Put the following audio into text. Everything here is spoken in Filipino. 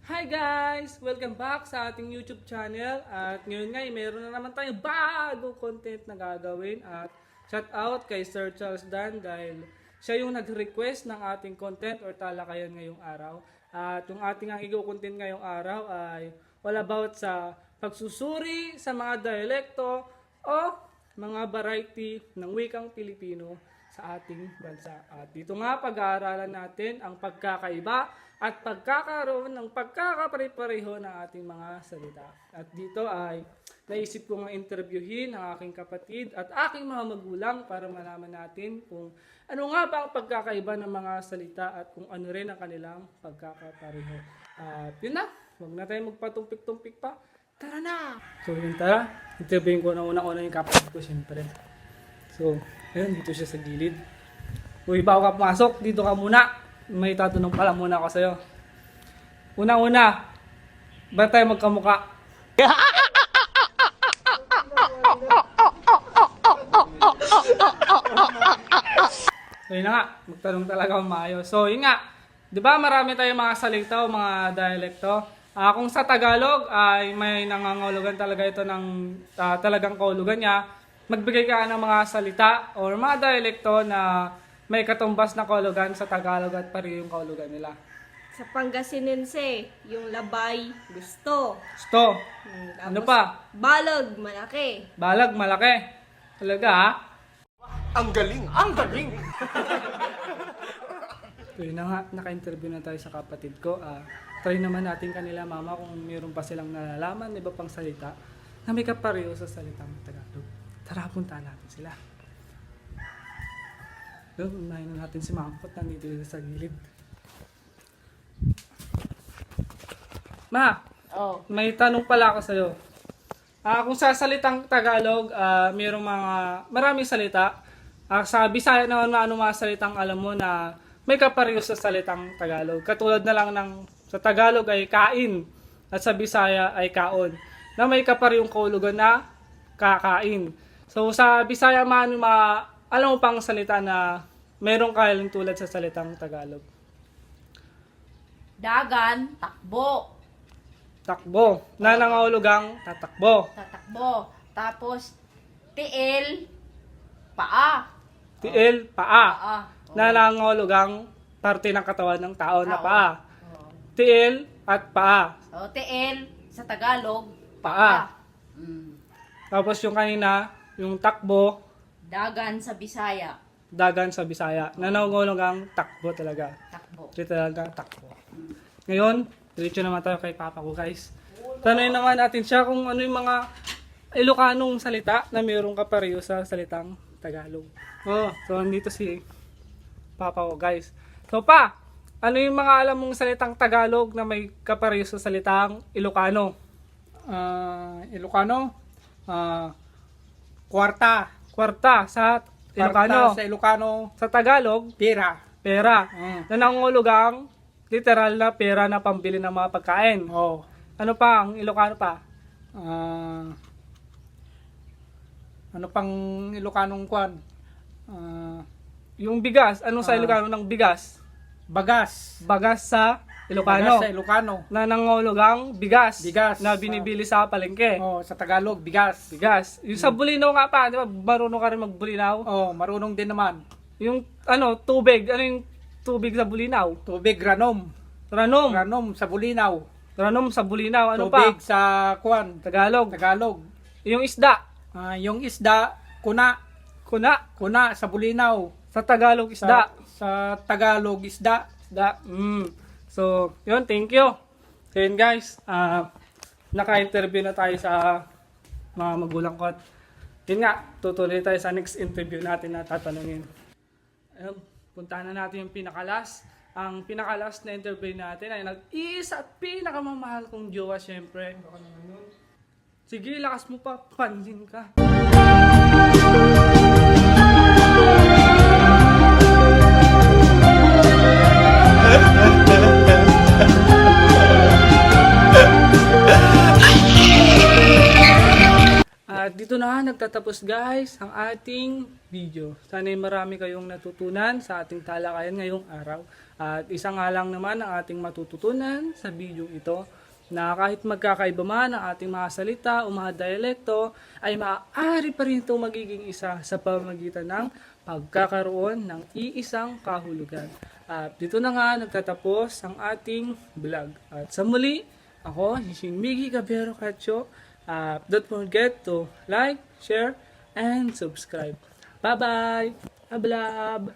Hi guys! Welcome back sa ating YouTube channel. At ngayon nga, meron na naman tayong bagong content na gagawin. At shout out kay Sir Charles Dan dahil siya yung nag-request ng ating content or talakayan ngayong araw. At yung ating ang i-content ngayong araw ay all about sa pagsusuri sa mga dialekto o mga variety ng wikang Pilipino sa ating bansa. At dito nga pag-aaralan natin ang pagkakaiba at pagkakaroon ng pagkakapare-pareho ng ating mga salita. At dito ay naisip ko nga interviewin ang aking kapatid at aking mga magulang para malaman natin kung ano nga ba ang pagkakaiba ng mga salita at kung ano rin ang kanilang pagkakapareho. At yun na, huwag na tayong magpatumpik-tumpik pa. Tara na! So yun, tara. Interviewin ko na una yung kapatid ko siyempre. So, ayun, dito siya sa gilid. Uy, bago ka pumasok, dito ka muna. May tatanong pala muna ako sa'yo. Una-una, ba tayo magkamuka? So yun na nga, magtanong talaga akong maayos. So yun nga, di ba marami tayong mga salita o mga dialekto? Kung sa Tagalog ay may nangangahulugan talaga ito ng talagang kahulugan niya, magbigay ka ng mga salita o mga dialekto na may katumbas na kahulugan sa Tagalog at pareho yung kahulugan nila. Sa Pangasinense, yung labay, gusto. Gusto. Ano Tapos, pa? Balag, malaki. Balag, malaki. Talaga ha? Ang galing! Ang galing! So yun na nga, naka-interview na tayo sa kapatid ko. Try naman natin kanila mama kung mayroon pa silang nalalaman, iba pang salita na may kapareho sa salitang Tagalog. Tara, puntahan natin sila. Unahin na natin si Mangkot, nandito sa gilid. Ma, may tanong pala ako sa'yo. Kung sa salitang Tagalog, maraming salita. Sa Bisaya naman ano mga salitang alam mo na may kapareho sa salitang Tagalog. Katulad na lang ng sa Tagalog ay kain at sa Bisaya ay kaon. Na may kaparehong kahulugan na kakain. So sa Bisaya alam mo pang salita na meron kayaling tulad sa salitang Tagalog? Dagan, takbo. Takbo. Na nangahulugang tatakbo. Tatakbo. Tapos, tiil, paa. Tiil, paa. Paa. Na nangahulugang parte ng katawan ng tao na Tao. paa. Tiil at paa. So, tiil, sa Tagalog, Paa. Mm. Tapos yung kanina, yung takbo, Dagan sa Bisaya. dagan sa Bisaya. Na nangahulugang takbo talaga. Takbo. Ito talaga takbo. Ngayon, diretso naman tayo kay Papa ko, guys. Tanungin naman natin siya kung ano yung mga Ilocanong salita na mayroong kapareho sa salitang Tagalog. So nandito si Papa ko, guys. So pa, ano yung mga alam mong salitang Tagalog na may kapareho sa salitang Ilocano? Ilocano, kwarta. Kwarta sa Ilocano. Sa Ilocano, Sa Tagalog, pera. pera. Na nangungulugang literal na pera na pambili ng mga pagkain. Oh. Ano pa ang Ilocano pa? Ano pang Ilocanong kwan? Yung bigas. Anong sa Ilocano ng bigas? Bagas. Bagas sa Ilocano. Bagas sa Ilocano. Na nangungulugang bigas. Bigas. Na binibili sa palengke. Oh, sa Tagalog, bigas. Bigas. Yung sa bulinaw nga pa, di ba? Marunong ka rin magbulinaw. Oh, marunong din naman. Yung tubig. Ano yung tubig sa bulinaw? Tubig, ranom. Ranom. Ranom sa bulinaw. Ranom sa bulinaw. Ano Tubig pa? sa kwan. Tagalog. Tagalog. Yung isda. Yung isda, kuna. Kuna. Kuna sa bulinaw. Sa Tagalog, isda. Sa Tagalog, isda. Isda. So, yun. Thank you. So, yun guys. Naka-interview na tayo sa mga magulang ko. At yun nga, tutuloy tayo sa next interview natin na tatanungin. Ayun, puntahan na natin yung pinakalas. Ang pinakalas na interview natin ay nag-iisa at pinakamamahal kong jowa, syempre. Sige, lakas mo pa, pansin ka. At dito na nagtatapos guys ang ating video. Sana marami kayong natutunan sa ating talakayan ngayong araw. At isa nga lang naman ang ating matututunan sa video ito na kahit magkakaiba man ang ating mga salita o mga dialekto ay maaari pa rin itong magiging isa sa pamamagitan ng pagkakaroon ng iisang kahulugan. At dito na nga nagtatapos ang ating vlog. At sa muli, ako, si Miggy Cabero Cacho. Don't forget to like, share, and subscribe. Bye-bye! Ablab!